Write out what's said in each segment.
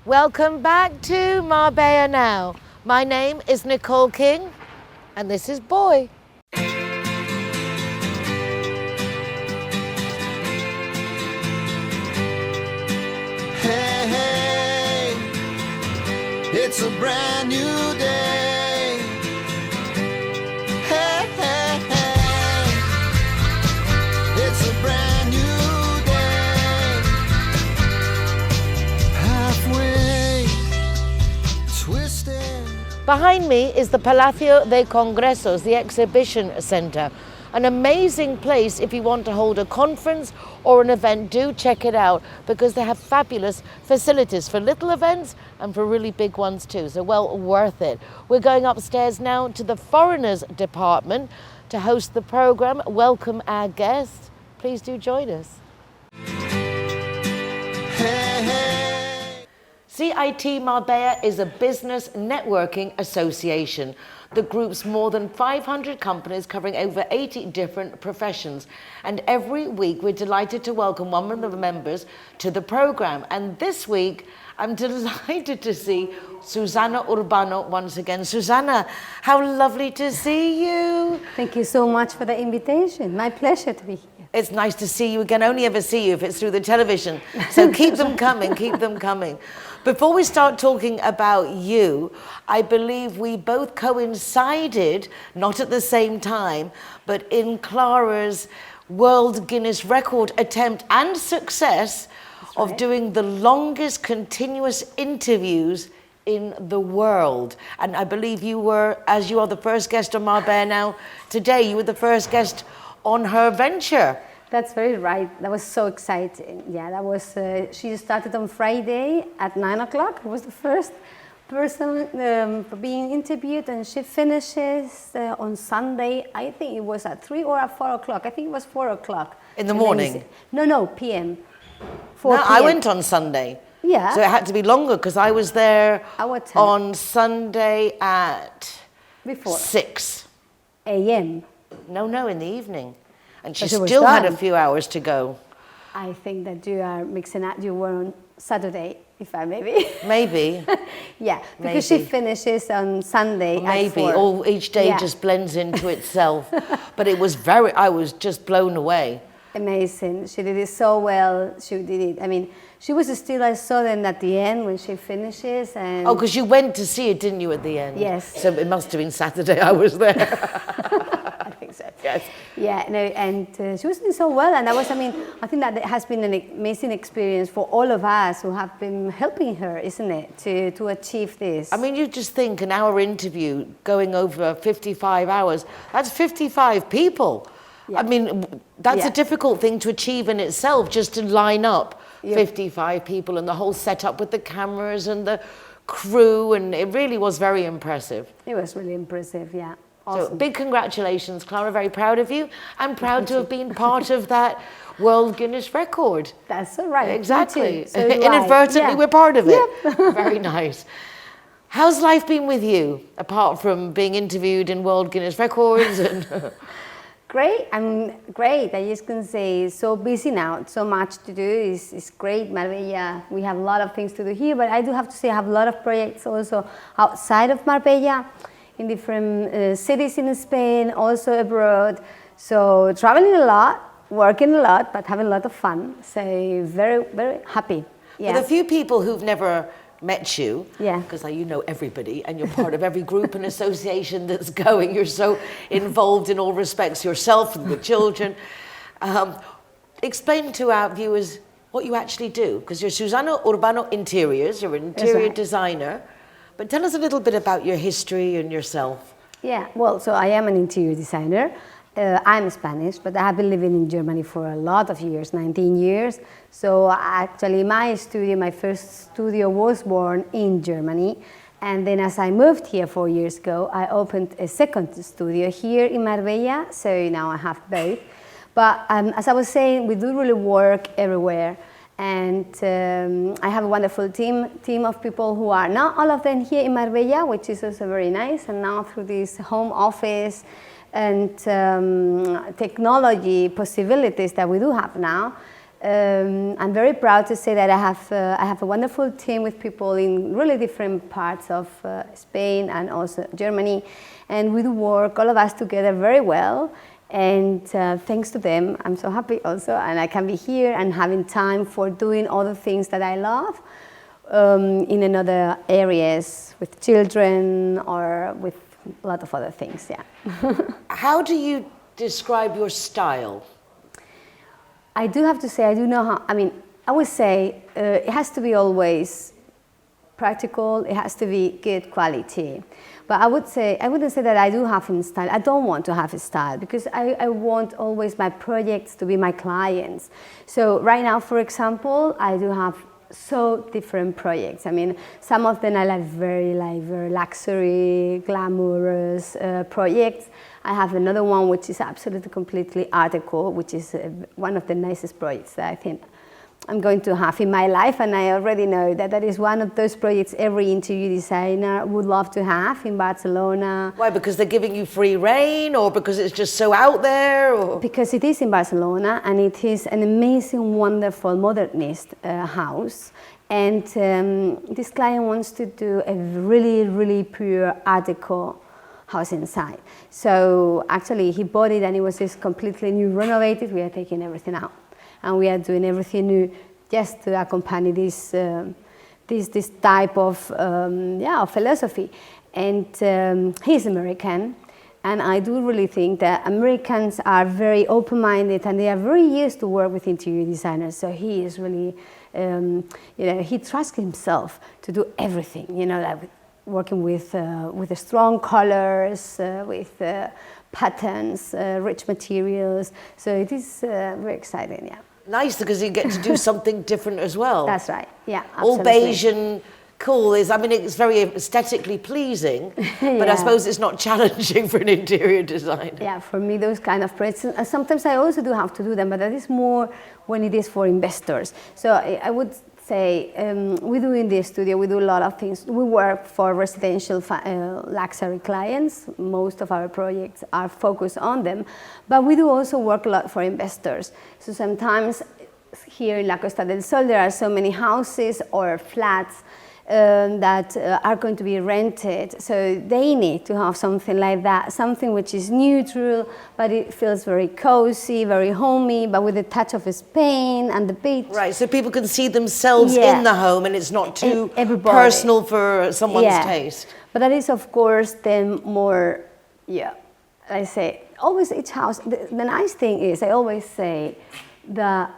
Welcome back to Marbella Now. My name is Nicole King, and this is Boy. Hey, hey, it's a brand new day. Hey, hey, hey, it's a brand new day. Halfway twisted. Behind me is the Palacio de Congresos, the exhibition centre. An amazing place if you want to hold a conference or an event. Do check it out because they have fabulous facilities for little events and for really big ones too, so well worth it. We're going upstairs now to the foreigners department to host the programme, welcome our guests. Please do join us. Hey, hey. CIT Marbella is a business networking association that groups more than 500 companies covering over 80 different professions. And every week we're delighted to welcome one of the members to the program. And this week I'm delighted to see Susana Urbano once again. Susana, how lovely to see you. Thank you so much for the invitation. My pleasure to be here. It's nice to see you again. Only ever see you if it's through the television. So keep them coming, keep them coming. Before we start talking about you, I believe we both coincided, not at the same time, but in Clara's World Guinness Record attempt and success of doing the longest continuous interviews in the world. And I believe you were, as you are the first guest on Marbella Now today, you were the first guest on her venture. That's very right. That was so exciting. Yeah, that was, she started on Friday at 9 o'clock. I was the first person being interviewed, and she finishes on Sunday. I think it was at 3 or at 4 o'clock. I think it was 4 o'clock. In the morning? No, PM. 4 No, PM. I went on Sunday. Yeah. So it had to be longer because I was there At what time? on Sunday at Before. 6. AM. No, in the evening. And she But it was still had a done. few hours to go. I think that you are mixing up. You were on Saturday, if I may be. Maybe. Yeah, because she Maybe. finishes on Sunday at Maybe. 4. Each day Yeah. just blends into itself. But it was I was just blown away. Amazing. She did it so well. She did it. I mean, she was still, I saw them at the end when she finishes. And Oh, because you went to see it, didn't you, at the end? Yes. So it must have been Saturday I was there. I think so. Yes. Yeah, no, and she was doing so well. And I think that it has been an amazing experience for all of us who have been helping her, isn't it, to achieve this. I mean, you just think an hour interview going over 55 hours, that's 55 people. Yeah. I mean, that's Yeah. a difficult thing to achieve in itself, just to line up Yep. 55 people and the whole setup with the cameras and the crew, and it really was very impressive. It was really impressive, yeah. So Awesome. big congratulations, Clara, very proud of you, and proud to have been part of that World Guinness Record. That's all right. Exactly. Me too. So do I. Inadvertently, Yeah. we're part of it. Yep. Very nice. How's life been with you, apart from being interviewed in World Guinness Records? And Great, I'm great. I just can say so busy now, so much to do. It's great, Marbella. We have a lot of things to do here, but I do have to say I have a lot of projects also outside of Marbella, in different cities in Spain, also abroad. So traveling a lot, working a lot, but having a lot of fun. So very, very happy. Yeah. For the few people who've never met you, Yeah. because you know everybody and you're part of every group and association that's going, you're so involved in all respects yourself and the children. Explain to our viewers what you actually do, because you're Susana Urbano Interiors, you're an interior right. designer, but tell us a little bit about your history and yourself. Yeah, well, so I am an interior designer. I'm Spanish, but I have been living in Germany for a lot of years, 19 years. So actually my first studio was born in Germany. And then as I moved here 4 years ago, I opened a second studio here in Marbella. So now I have both. But as I was saying, we do really work everywhere. And I have a wonderful team of people who are not all of them here in Marbella, which is also very nice. And now through this home office and technology possibilities that we do have now, I'm very proud to say that I have a wonderful team with people in really different parts of Spain and also Germany, and we do work all of us together very well. And thanks to them, I'm so happy also, and I can be here and having time for doing all the things that I love in another areas with children or with a lot of other things. Yeah. How do you describe your style? I do have to say, I do know how, I mean, I would say it has to be always practical, it has to be good quality. But I wouldn't say that I do have a style. I don't want to have a style because I want always my projects to be my clients. So right now, for example, I do have so different projects. I mean, some of them are very luxury, glamorous projects. I have another one which is absolutely completely art deco, which is one of the nicest projects that I think I'm going to have in my life, and I already know that that is one of those projects every interior designer would love to have in Barcelona. Why? Because they're giving you free rein, or because it's just so out there? Or? Because it is in Barcelona, and it is an amazing, wonderful, modernist house. And this client wants to do a really pure art deco house inside. So actually he bought it and it was just completely new, renovated. We are taking everything out. And we are doing everything new just to accompany this type of philosophy. And he's American, and I do really think that Americans are very open-minded and they are very used to work with interior designers. So he is really, he trusts himself to do everything. Like working with the strong colors, with patterns, rich materials. So it is very exciting, yeah. Nice, because you get to do something different as well. That's right, yeah, all absolutely. beige and cool it's very aesthetically pleasing, but I suppose it's not challenging for an interior designer. Yeah, for me, those kind of projects, and sometimes I also do have to do them, but that is more when it is for investors. So I would say we do in the studio, we do a lot of things. We work for residential luxury clients. Most of our projects are focused on them, but we do also work a lot for investors. So sometimes here in La Costa del Sol, there are so many houses or flats that are going to be rented. So they need to have something like that, something which is neutral, but it feels very cozy, very homey, but with a touch of Spain and the beach. Right, so people can see themselves in the home and it's not too personal for someone's taste. But that is, of course, then more, I say, always each house, the nice thing is, I always say that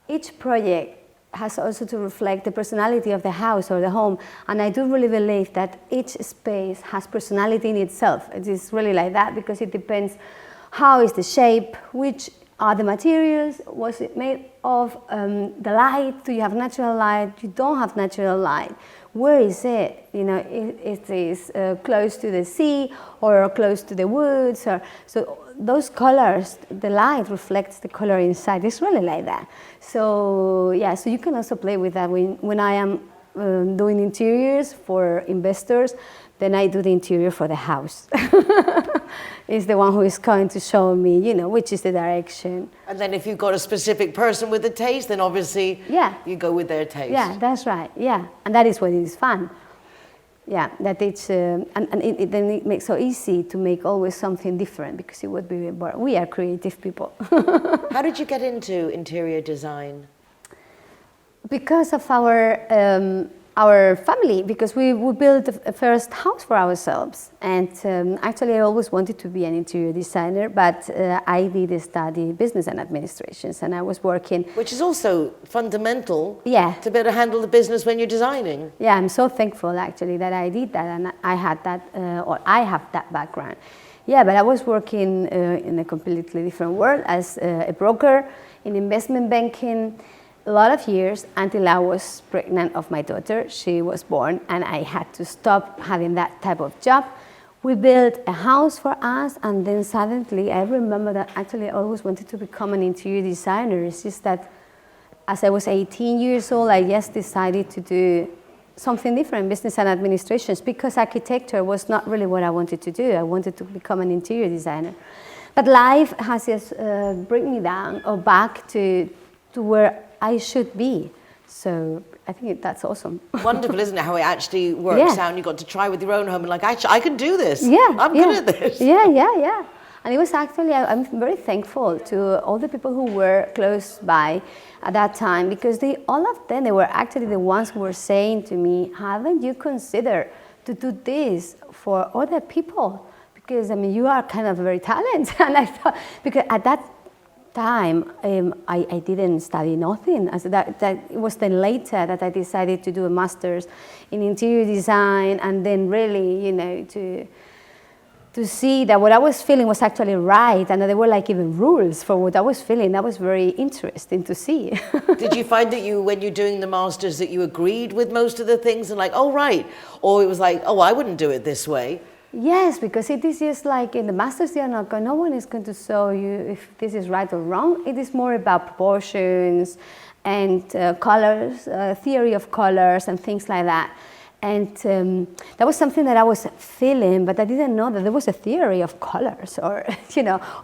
each project has also to reflect the personality of the house or the home. And I do really believe that each space has personality in itself. It is really like that because it depends how is the shape, which are the materials, was it made of, the light, do you have natural light, you don't have natural light. Where is it? Is this close to the sea or close to the woods? So those colors, the light reflects the color inside. It's really like that. So so you can also play with that. When I am doing interiors for investors, then I do the interior for the house. It's the one who is going to show me, which is the direction. And then if you've got a specific person with a taste, then obviously you go with their taste. Yeah, that's right, yeah. And that is what is fun. Yeah, that it's, then it makes so easy to make always something different because it would be boring. We are creative people. How did you get into interior design? Because of our family, because we built a first house for ourselves. And actually I always wanted to be an interior designer, but I did study business and administrations, and I was working. Which is also fundamental to be able to handle the business when you're designing. Yeah, I'm so thankful actually that I did that and I had that, or I have that background. Yeah, but I was working in a completely different world as a broker in investment banking. A lot of years until I was pregnant of my daughter. She was born and I had to stop having that type of job. We built a house for us, and then suddenly I remember that actually I always wanted to become an interior designer. It's just that as I was 18 years old, I just decided to do something different, business and administrations, because architecture was not really what I wanted to do. I wanted to become an interior designer. But life has just bring me down or back to to where I should be. So I think that's awesome. Wonderful, isn't it, how it actually works Yeah. out, and you got to try with your own home and like, actually, I can do this. Yeah, I'm good at this. Yeah. And it was actually, I'm very thankful to all the people who were close by at that time, because all of them, they were actually the ones who were saying to me, haven't you considered to do this for other people? Because, I mean, you are kind of very talented. And I thought, because at that time, I didn't study nothing. It was then later that I decided to do a master's in interior design, and then really, you know, to see that what I was feeling was actually right, and that there were like even rules for what I was feeling. That was very interesting to see. Did you find that when you're doing the masters, that you agreed with most of the things and like, oh, right, or it was like, oh, I wouldn't do it this way? Yes, because it is just like in the masters, no one is going to show you if this is right or wrong. It is more about proportions and colors, theory of colors and things like that. And that was something that I was feeling, but I didn't know that there was a theory of colors, or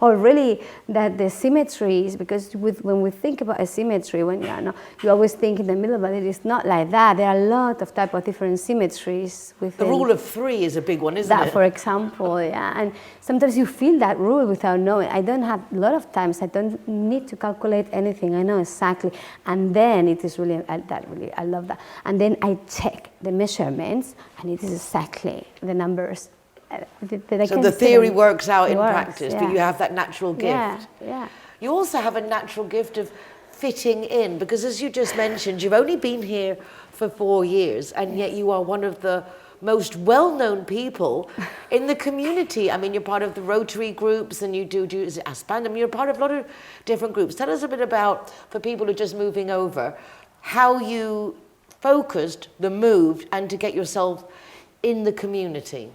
or really that the symmetries. Because when we think about a symmetry, you always think in the middle, but it is not like that. There are a lot of type of different symmetries within. The rule of 3 is a big one, isn't it? That, for example, yeah. And sometimes you feel that rule without knowing. I don't have, a lot of times I don't need to calculate anything. I know exactly. And then it is really, I love that. And then I check the measurements, and it is exactly the numbers. So the theory works out in practice, yeah. but you have that natural gift. Yeah. You also have a natural gift of fitting in, because as you just mentioned, you've only been here for 4 years, and yet you are one of the most well-known people in the community. I mean, you're part of the Rotary groups, and you do is it Aspand? I mean, you're part of a lot of different groups. Tell us a bit about, for people who are just moving over, how you focused the move and to get yourself in the community.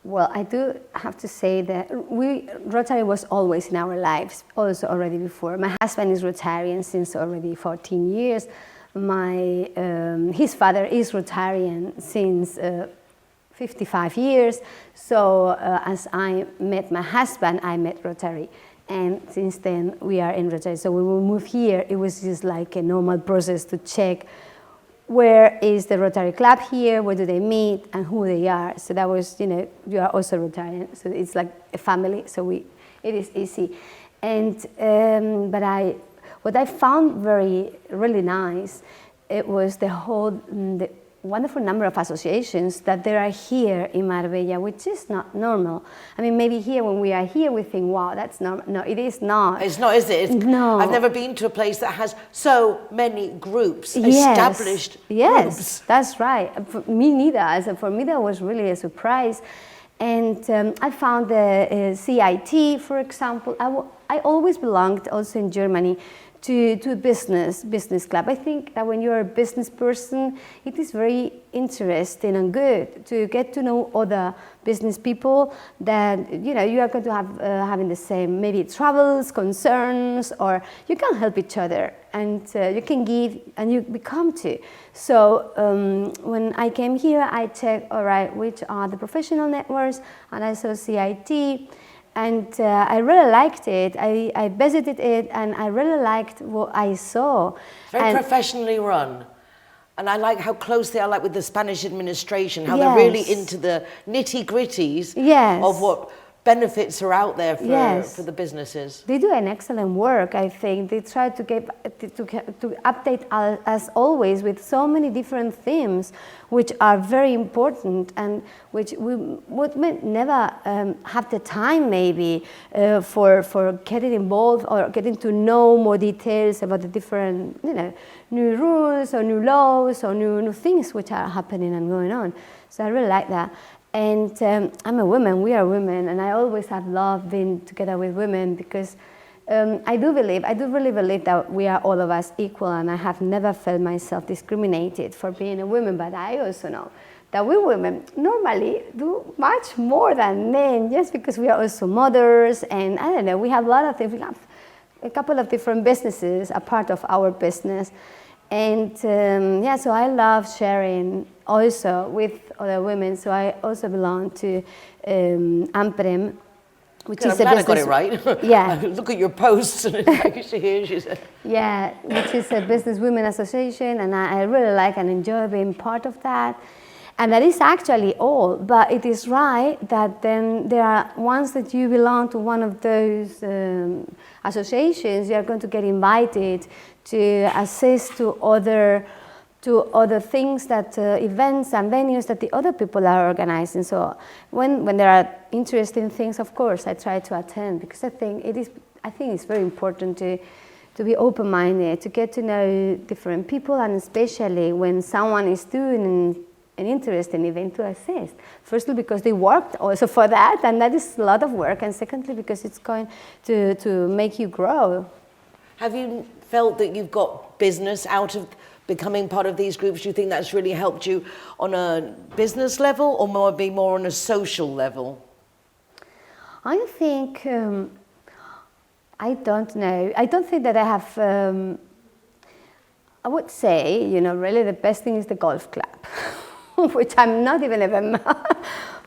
Well, I do have to say that Rotary was always in our lives, also already before. My husband is Rotarian since already 14 years. His father is Rotarian since 55 years. So as I met my husband, I met Rotary. And since then, we are in Rotary. So when we moved here, it was just like a normal process to check where is the Rotary Club here, where do they meet, and who they are. So that was, you are also Rotarian, so it's like a family, so it is easy. And, what I found really nice, it was the wonderful number of associations that there are here in Marbella, which is not normal. I mean, maybe here, when we are here, we think, wow, that's normal. No, it is not. It's not, is it? No. I've never been to a place that has so many groups, established groups. Yes, that's right. Me neither. For me, that was really a surprise. And I found the CIT, for example. I always belonged, also in Germany, to a business club. I think that when you're a business person, it is very interesting and good to get to know other business people that you are going to have having the same maybe troubles, concerns, or you can help each other, and you can give and you become too. So when I came here, I checked, all right, which are the professional networks, and I saw CIT. And I really liked it. I visited it, and I really liked what I saw. Very professionally run. And I like how close they are, like with the Spanish administration, how Yes. they're really into the nitty-gritties Yes. of what benefits are out there Yes. for the businesses. They do an excellent work, I think. They try to update us always with so many different themes, which are very important and which we would never have the time maybe for getting involved or getting to know more details about the different new rules or new laws or new things which are happening and going on. So I really like that. And I'm a woman, we are women, and I always have loved being together with women because I do really believe that we are all of us equal, and I have never felt myself discriminated for being a woman, but I also know that we women normally do much more than men, just because we are also mothers, and I don't know, we have a lot of things. We have a couple of different businesses, a part of our business. And so I love sharing also with other women. So I also belong to AMPREM, which Good, is I'm a glad I got business. it right. Yeah. Look at your posts and it's like she said. Yeah, which is a business women association, and I really like and enjoy being part of that. And that is actually all, but it is right that then there are, once that you belong to one of those associations, you are going to get invited to assist to other things, that events and venues that the other people are organizing. So when there are interesting things, of course, I try to attend, because I think it's very important to be open-minded, to get to know different people, and especially when someone is doing an interesting event, to assist. Firstly, because they worked also for that, and that is a lot of work, and secondly, because it's going to make you grow. Have you felt that you've got business out of becoming part of these groups? Do you think that's really helped you on a business level, or more on a social level? I think, I don't know. I don't think that I have, I would say, really the best thing is the golf club, which I'm not even a member.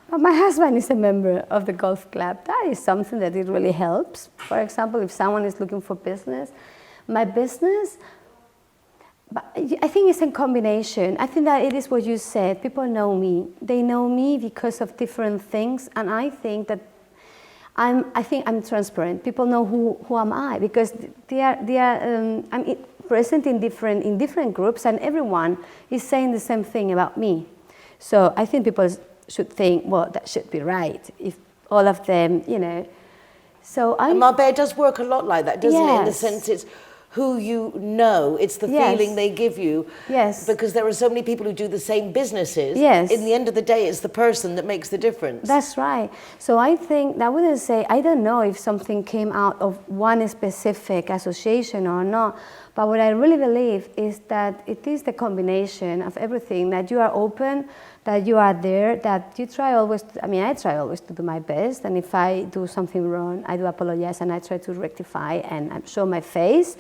But my husband is a member of the golf club. That is something that it really helps. For example, if someone is looking for business, my business, but I think it's a combination. I think that it is what you said. People know me. They know me because of different things, and I think that I'm transparent. People know who am I, because I'm present in different groups, and everyone is saying the same thing about me. So I think people should think, well, that should be right if all of them, So And Marbella does work a lot like that, doesn't it? In the Yes. sense it's who you know, it's the Yes. feeling they give you. Yes. Because there are so many people who do the same businesses. Yes. In the end of the day, it's the person that makes the difference. That's right. So I think, I wouldn't say, I don't know if something came out of one specific association or not, but what I really believe is that it is the combination of everything, that you are open, that you are there, that you try always, I try always to do my best, and if I do something wrong, I do apologize, and I try to rectify and show my face.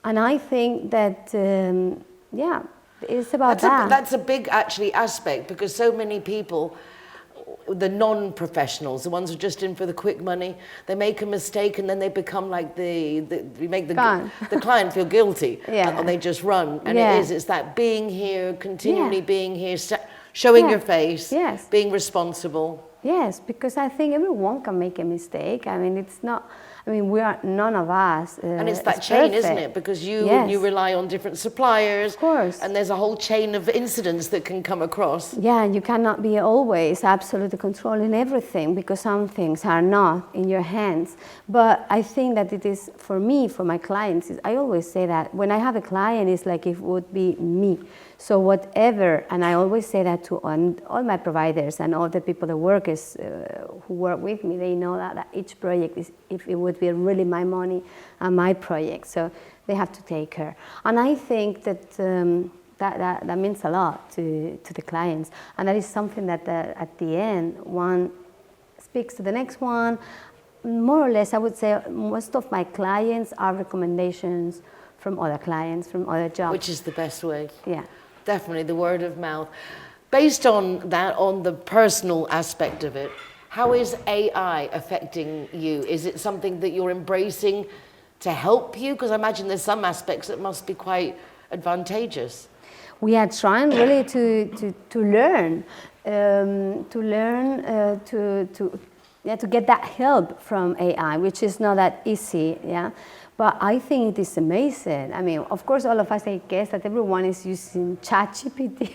And I think that, it's about that. That's a big, actually, aspect, because so many people, the non-professionals, the ones who are just in for the quick money, they make a mistake and then they become like we make the client feel guilty, and they just run. And it's that being here, continually being here, showing your face, being responsible. Yes, because I think everyone can make a mistake. It's not, we are, none of us and it's that chain, isn't it? Because you rely on different suppliers. Of course. And there's a whole chain of incidents that can come across. Yeah, and you cannot be always absolutely controlling everything, because some things are not in your hands. But I think that it is, for me, for my clients, I always say that when I have a client, it's like it would be me. So whatever, and I always say that to all my providers and all the people that who work with me, they know that each project is, if it would be really my money and my project, so they have to take care. And I think that that means a lot to the clients, and that is something that at the end one speaks to the next one. More or less, I would say most of my clients are recommendations from other clients, from other jobs. Which is the best way. Yeah. Definitely, the word of mouth. Based on that, on the personal aspect of it, how is AI affecting you? Is it something that you're embracing to help you? Because I imagine there's some aspects that must be quite advantageous. We are trying really to learn, to get that help from AI, which is not that easy, yeah. But I think it is amazing. Of course, all of us, I guess that everyone is using ChatGPT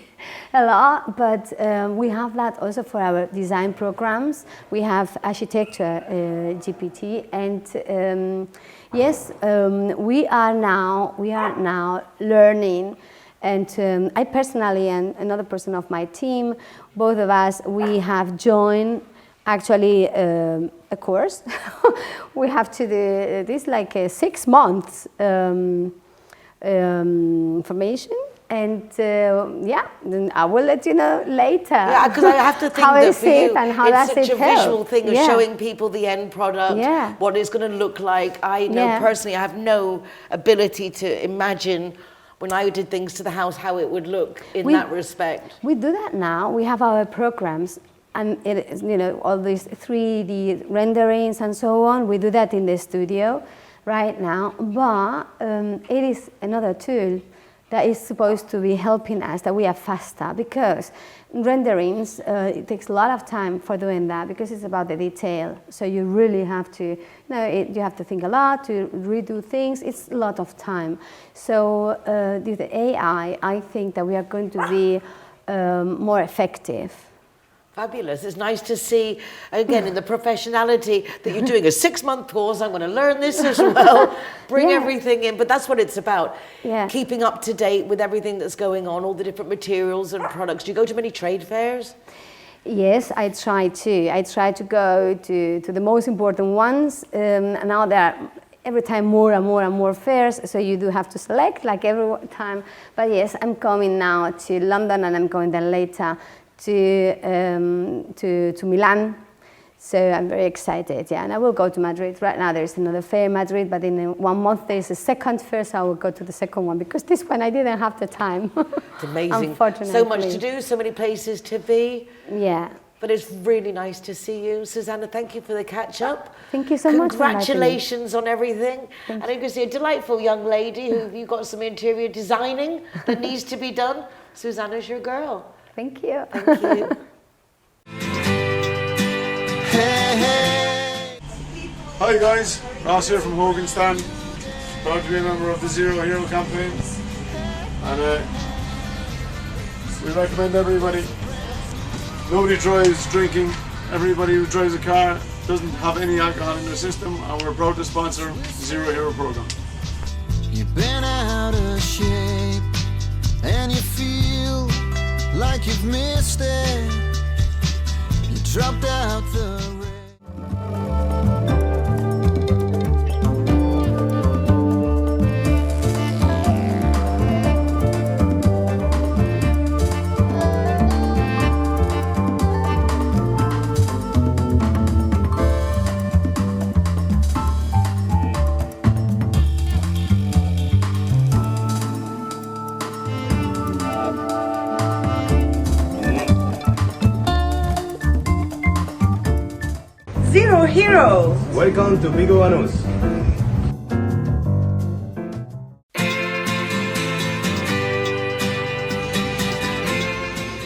a lot, but we have that also for our design programs. We have architecture GPT, and yes, we are now learning. And I personally, and another person of my team, both of us, we have joined actually a course. We have to do this like a 6 months information, and then I will let you know later. Yeah, because I have to think how that is for you, it and how it's does such it a visual help? thing of showing people the end product, what it's going to look like. I know personally, I have no ability to imagine when I did things to the house how it would look in that respect. We do that now. We have our programs and it is, you know, all these 3D renderings and so on. We do that in the studio right now, but it is another tool that is supposed to be helping us, that we are faster, because renderings, it takes a lot of time for doing that, because it's about the detail. So you really have to, you know, you have to think a lot to redo things. It's a lot of time. So with the AI, I think that we are going to be more effective. Fabulous. It's nice to see, again, in the professionality that you're doing a 6-month course. I'm going to learn this as well, bring everything in. But that's what it's about, keeping up to date with everything that's going on, all the different materials and products. Do you go to many trade fairs? Yes, I try to. I try to go to the most important ones. And now there are every time more and more and more fairs, so you do have to select, like every time. But yes, I'm coming now to London, and I'm going then later to Milan, so I'm very excited. Yeah, and I will go to Madrid. Right now there's another fair in Madrid, but in 1 month there's a second fair, so I will go to the second one, because this one I didn't have the time. It's amazing. Unfortunately. So much to do, so many places to be. Yeah. But it's really nice to see you. Susanna, thank you for the catch-up. Thank you so much. Congratulations on everything. And you can see a delightful young lady who you've got some interior designing that needs to be done. Susanna's your girl. Thank you. Thank you. Hey, hey. Hi guys, Ross here from Hogan Stand. Proud to be a member of the Zero Hero campaign. And we recommend everybody. Nobody drives drinking. Everybody who drives a car doesn't have any alcohol in their system, and we're proud to sponsor the Zero Hero program. You've been out of shape and you feel like you've missed it. You dropped out the Zero Hero! Welcome to Picú Banus.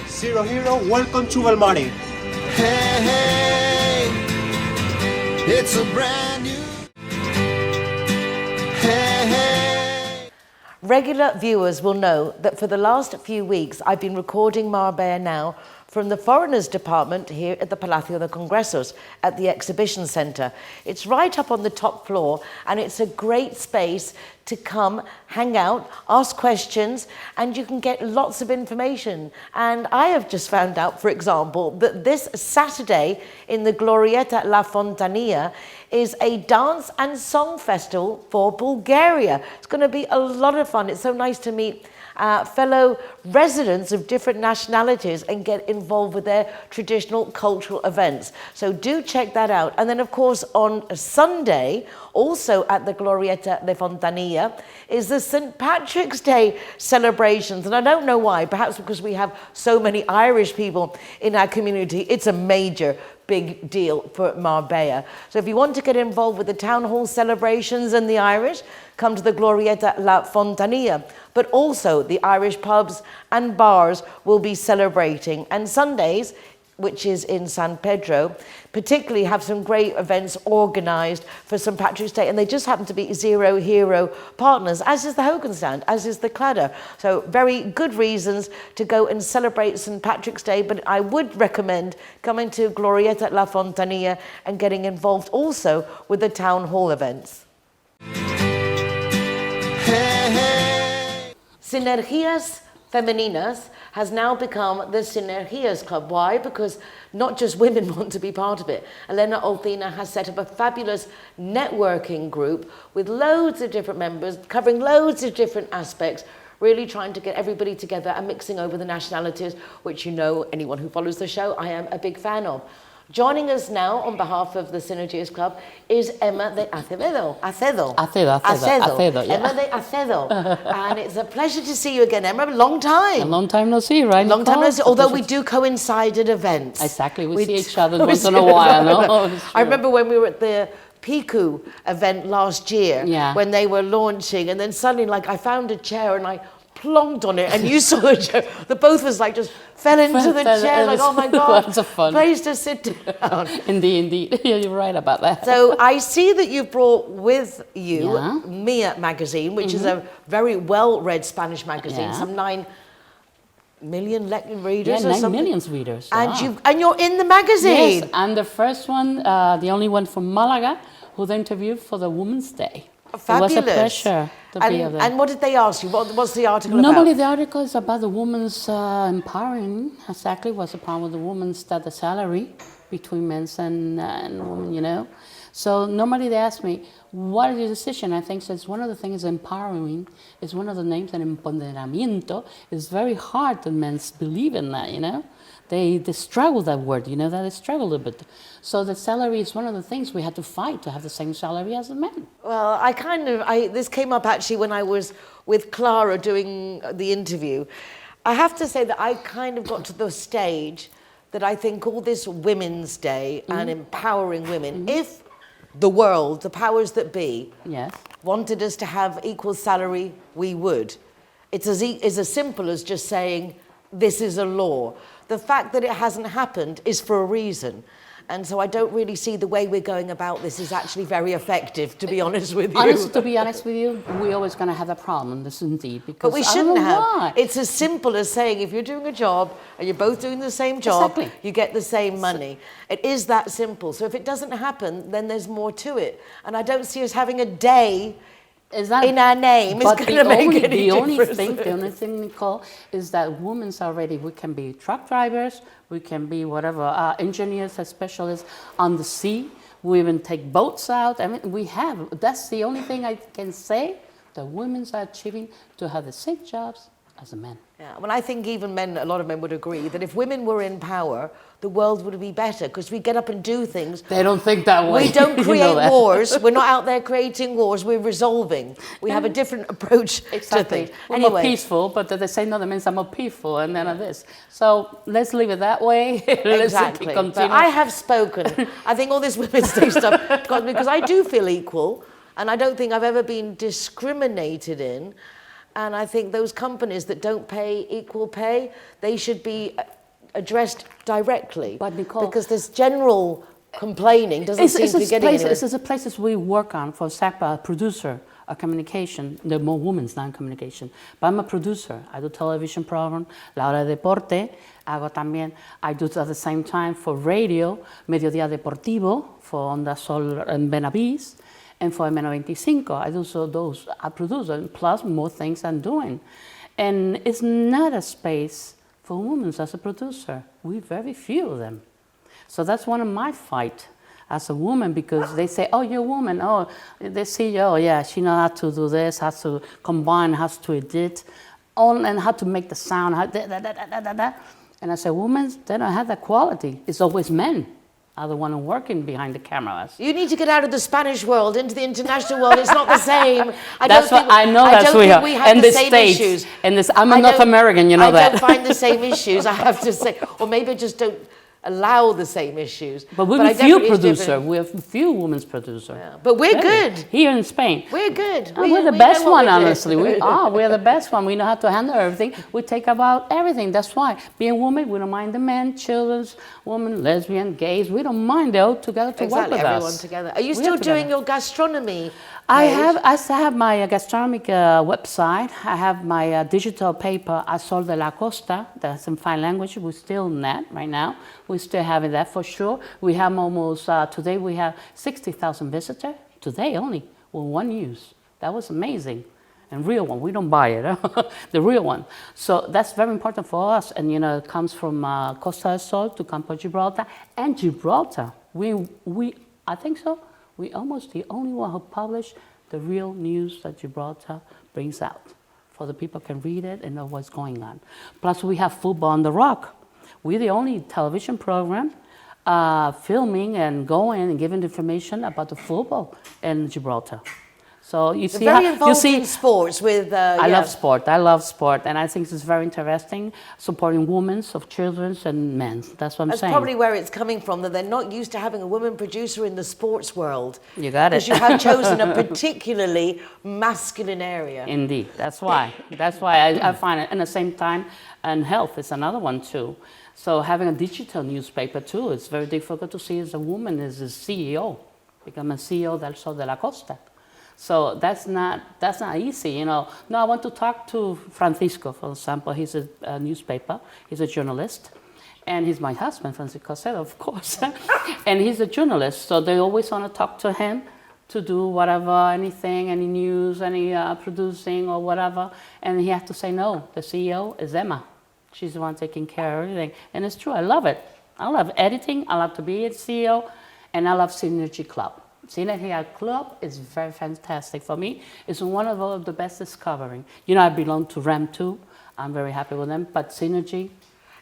Zero Hero, welcome to Bel Mare. hey, hey. It's a brand new hey, hey. Regular viewers will know that for the last few weeks I've been recording Marbella Now from the Foreigners Department here at the Palacio de Congressos at the Exhibition Centre. It's right up on the top floor, and it's a great space to come, hang out, ask questions, and you can get lots of information. And I have just found out, for example, that this Saturday in the Glorieta La Fontanilla is a dance and song festival for Bulgaria. It's going to be a lot of fun. It's so nice to meet fellow residents of different nationalities and get involved with their traditional cultural events. So do check that out. And then, of course, on Sunday, also at the Glorieta La Fontanilla, is the St. Patrick's Day celebrations. And I don't know why, perhaps because we have so many Irish people in our community. It's a major big deal for Marbella. So if you want to get involved with the town hall celebrations and the Irish, come to the Glorieta La Fontanilla. But also the Irish pubs and bars will be celebrating. And Sundays, which is in San Pedro, particularly have some great events organised for St. Patrick's Day, and they just happen to be Zero Hero partners, as is the Hogan Stand, as is the Cladder. So very good reasons to go and celebrate St. Patrick's Day, but I would recommend coming to Glorieta La Fontanilla and getting involved also with the town hall events. Hey, hey. Sinergias Femeninas has now become the Sinergias Club. Why? Because not just women want to be part of it. Elena Olthina has set up a fabulous networking group with loads of different members, covering loads of different aspects, really trying to get everybody together and mixing over the nationalities, which, you know, anyone who follows the show, I am a big fan of. Joining us now on behalf of the Synergies Club is Emma de Acevedo. Acevedo, yeah. Emma de Acevedo. And it's a pleasure to see you again, Emma. Long time. A long time no see, right? Long time no see, although we do coincide at events. Exactly, we see each other once in a while, no? I remember when we were at the Picú event last year, yeah, when they were launching, and then suddenly, like, I found a chair and I plonked on it, and you saw the chair. The both of us, like, just fell into the chair, like, oh my God, lots of fun. Place to sit down. Indeed. Yeah, you're right about that. So I see that you've brought with you Mia magazine, which is a very well-read Spanish magazine, some 9 million readers or 9 something. million readers. And you're in the magazine. Yes, I'm the first one, the only one from Malaga, who they interviewed for the Women's Day. Fabulous. It was a pleasure to be there. And what did they ask you? What's the article about? Normally the article is about the women's empowering. Exactly, what's the problem with the women's that the salary between men and women, you know. So normally they ask me, what is your decision? I think so it's one of the things empowering is one of the names, and empoderamiento is very hard that men believe in that, you know. They struggle that word, you know, that they struggle a bit. So the salary is one of the things we had to fight to have the same salary as the men. Well, this came up actually when I was with Clara doing the interview. I have to say that I kind of got to the stage that I think all this Women's Day and empowering women, if the world, the powers that be, wanted us to have equal salary, we would. It's as simple as just saying, this is a law. The fact that it hasn't happened is for a reason. And so I don't really see the way we're going about this is actually very effective, to be honest with you. To be honest with you, we're always going to have a problem, this indeed. Because but we shouldn't have. Why. It's as simple as saying if you're doing a job and you're both doing the same job, you get the same money. It is that simple. So if it doesn't happen, then there's more to it. And I don't see us having a day in our name is going to make any difference. The only thing, Nicole, is that women already, we can be truck drivers, we can be whatever, engineers, specialists on the sea, we even take boats out. I mean, that's the only thing I can say that women are achieving to have the same jobs as the men. Yeah, well, I think even men, a lot of men would agree that if women were in power, the world would be better because we get up and do things. They don't think that way. We don't create wars. We're not out there creating wars. We're resolving. We have a different approach to things. We're more peaceful, but they say no, that means I'm more peaceful and none of this. So let's leave it that way. Exactly. But I have spoken. I think all this Women's Day stuff got me because I do feel equal and I don't think I've ever been discriminated in. And I think those companies that don't pay equal pay, they should be addressed directly. But Nicole, because this general complaining doesn't seem to be getting anywhere. This is the places we work on for SACPA, producer, communication, the more women's non-communication. But I'm a producer. I do television program, La Hora de Deporte. I do at the same time for radio, Mediodía Deportivo, for Onda Sol and Benavides. And for MN432, I do so those, I produce, and plus more things I'm doing. And it's not a space for women as a producer. We very few of them. So that's one of my fight as a woman because they say, oh, you're a woman. Oh, they see, oh, yeah, she knows how to do this, has to combine, has to edit, and how to make the sound. And I say, women, they don't have that quality. It's always men. Are the one working behind the cameras. You need to get out of the Spanish world into the international world. It's not the same. I don't think we have the same issues. I'm a North American, you know that. I don't find the same issues, I have to say. Or maybe I just don't allow the same issues. But we're few producers. We have few women's producers. Yeah. But we're good. Here in Spain. We're good. We're the best one, honestly. We're the best one. We know how to handle everything. We take about everything. That's why. Being women, we don't mind the men, children, women, lesbian, gays. We don't mind. They're all together to work with us. Everyone together. Are you still doing your gastronomy? I have my gastronomic website. I have my digital paper, Azul de la Costa. That's in fine language. We're still in that right now. We're still having that for sure. We have almost, today we have 60,000 visitors. Today only, with one news. That was amazing. And real one, we don't buy it, the real one. So that's very important for us. And you know, it comes from Costa del Sol to Campo Gibraltar and Gibraltar. I think so. We're almost the only one who publish the real news that Gibraltar brings out. For the people can read it and know what's going on. Plus we have Football on the Rock. We're the only television program filming and going and giving information about the football in Gibraltar. So you see, Very involved you see, in sports with. I love sport. I love sport, and I think it's very interesting supporting women, of children, and men. That's what I'm That's saying. probably where it's coming from, that they're not used to having a woman producer in the sports world. You got it. Because you have chosen a particularly masculine area. Indeed, that's why. That's why I find it. And at the same time, and health is another one too. So having a digital newspaper too, it's very difficult to see as a woman as a CEO, become a CEO del Sol de la Costa. So that's not easy, you know. No, I want to talk to Francisco, for example. He's a newspaper. He's a journalist. And he's my husband, Francisco said, of course. And he's a journalist, so they always want to talk to him to do whatever, anything, any news, any producing or whatever. And he has to say no. The CEO is Emma. She's the one taking care of everything. And it's true, I love it. I love editing, I love to be a CEO, and I love Synergy Club. Synergy Club is very fantastic for me. It's one of the best discovering. You know, I belong to RAM too. I'm very happy with them, but Synergy.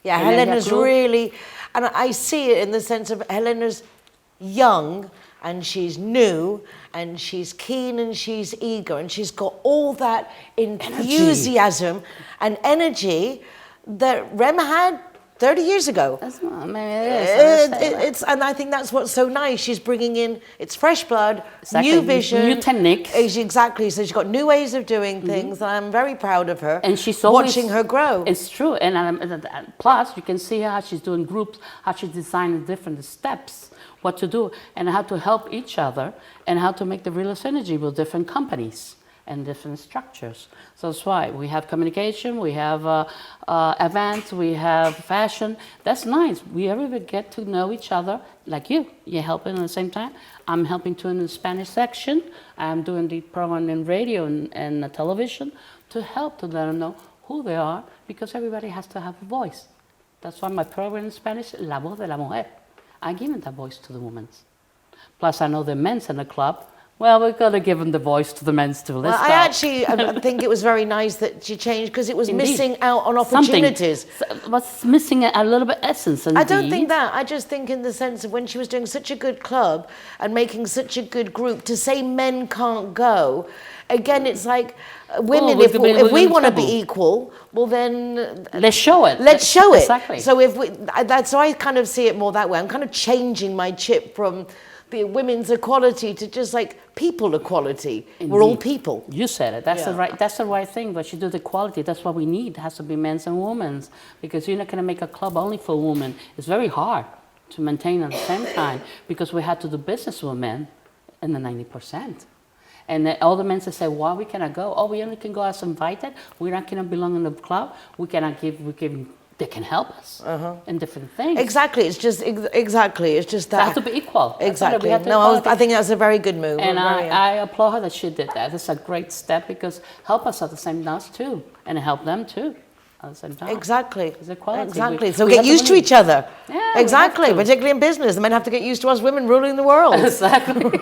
Yeah, Helena's really, and I see it in the sense of Helena's young and she's new and she's keen and she's eager and she's got all that enthusiasm and energy that Rem had 30 years ago. That's not, maybe it is. And I think that's what's so nice. She's bringing in, it's fresh blood, exactly. new vision. New techniques. Exactly. So she's got new ways of doing things, and I'm very proud of her. And she's always watching her grow. It's true. And plus, you can see how she's doing groups, how she's designing different steps, what to do, and how to help each other, and how to make the real synergy with different companies and different structures. So that's why we have communication, we have events, we have fashion. That's nice. We ever get to know each other, like you. You're helping at the same time. I'm helping too in the Spanish section. I'm doing the program in radio and television to help to let them know who they are, because everybody has to have a voice. That's why my program in Spanish, La Voz de la Mujer. I'm giving that voice to the women. Plus, I know the men's in the club. Well, we've got to give them the voice to the men's too. Well, I think it was very nice that she changed, because it was missing out on opportunities. What's missing a little bit essence, indeed. I don't think that. I just think in the sense of when she was doing such a good club and making such a good group, to say men can't go, again, it's like women, if we want to be equal, well then... Let's show it. Let's show it. Exactly. So so I kind of see it more that way. I'm kind of changing my chip from the women's equality to just like people equality. Indeed. We're all people. You said it. That's the right thing. But you do the equality. That's what we need. It has to be men's and women's, because you're not going to make a club only for women. It's very hard to maintain at the same time, because we had to do business with men in the 90%. And all the men say, why we cannot go? Oh, we only can go as invited. We're not going to belong in the club. We cannot give. They can help us in different things. Exactly. It's just exactly. It's just that. They have to be equal. Exactly. No, I think that's a very good move. And I applaud her that she did that. It's a great step, because help us at the same time too, and help them too at the same time. Exactly. It's equality. Exactly. So get used to each other. Yeah. Exactly. Particularly in business, the men have to get used to us women ruling the world. Exactly.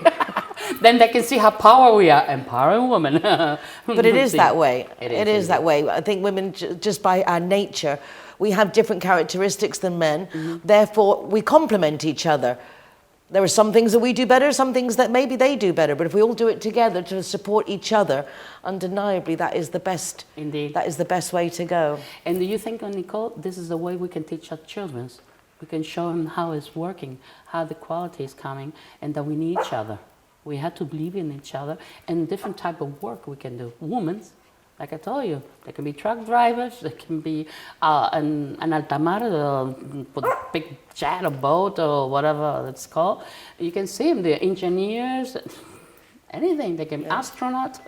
Then they can see how powerful we are, empowering women. But it is that way. It is that way. I think women, just by our nature, we have different characteristics than men. Therefore, we complement each other. There are some things that we do better, some things that maybe they do better. But if we all do it together to support each other, undeniably, that is the best. Indeed. That is the best way to go. And do you think, Nicole, this is the way we can teach our children? We can show them how it's working, how the quality is coming, and that we need each other. We have to believe in each other, and different type of work we can do. Women, like I told you, they can be truck drivers, they can be an altamar, with a big jet or boat or whatever it's called. You can see them, they're engineers, anything. They can be astronauts.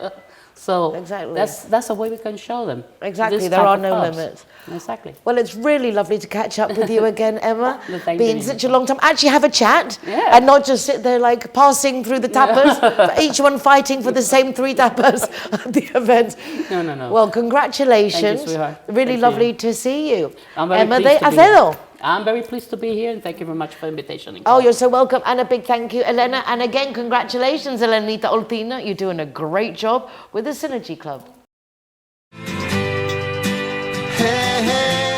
So exactly. that's a way we can show them. Exactly, there are no limits. Exactly. Well, it's really lovely to catch up with you again, Emma. Been you. Such a long time. Actually have a chat, yeah. And not just sit there like passing through the tapas, but each one fighting for the same 3 tapas at the event. No. Well, congratulations. Thank you, sweetheart. Really Thank lovely you. to see you. I'm very Emma pleased de to be here. Acedo. I'm very pleased to be here, and thank you very much for the invitation, Nicole. Oh, you're so welcome. And a big thank you, Elena. And again, congratulations, Elenita Oltina. You're doing a great job with the Synergy Club. Hey, hey.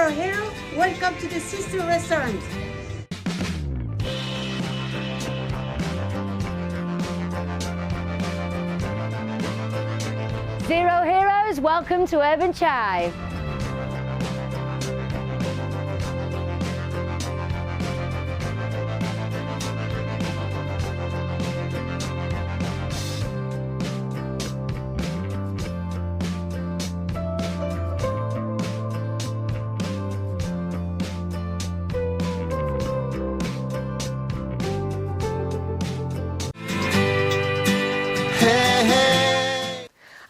Zero Hero, welcome to the Sister Restaurant. Zero Heroes, welcome to Urban Chai.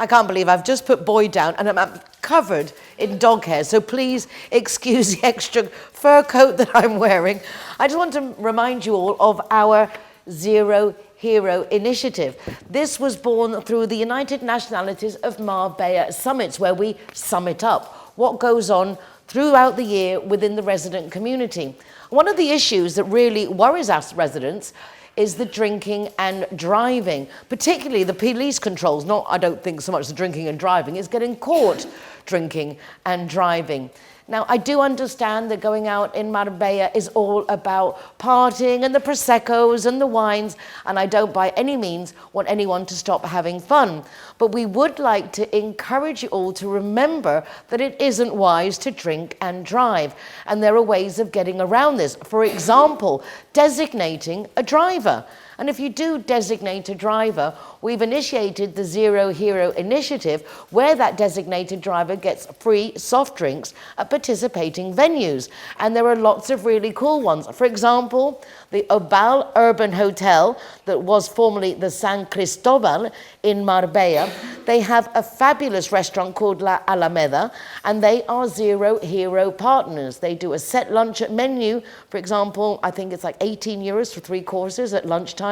I can't believe I've just put Boyd down and I'm covered in dog hair, so please excuse the extra fur coat that I'm wearing. I just want to remind you all of our Zero Hero initiative. This was born through the United Nationalities of Marbella summits, where we sum it up what goes on throughout the year within the resident community. One of the issues that really worries us residents is the drinking and driving, particularly the police controls. Not, I don't think so much the drinking and driving, it's getting caught drinking and driving. Now, I do understand that going out in Marbella is all about partying and the Prosecco's and the wines, and I don't by any means want anyone to stop having fun. But we would like to encourage you all to remember that it isn't wise to drink and drive, and there are ways of getting around this. For example, designating a driver. And if you do designate a driver, we've initiated the Zero Hero initiative, where that designated driver gets free soft drinks at participating venues. And there are lots of really cool ones. For example, the Obal Urban Hotel, that was formerly the San Cristobal in Marbella, they have a fabulous restaurant called La Alameda, and they are Zero Hero partners. They do a set lunch at menu. For example, I think it's like 18 euros for 3 courses at lunchtime.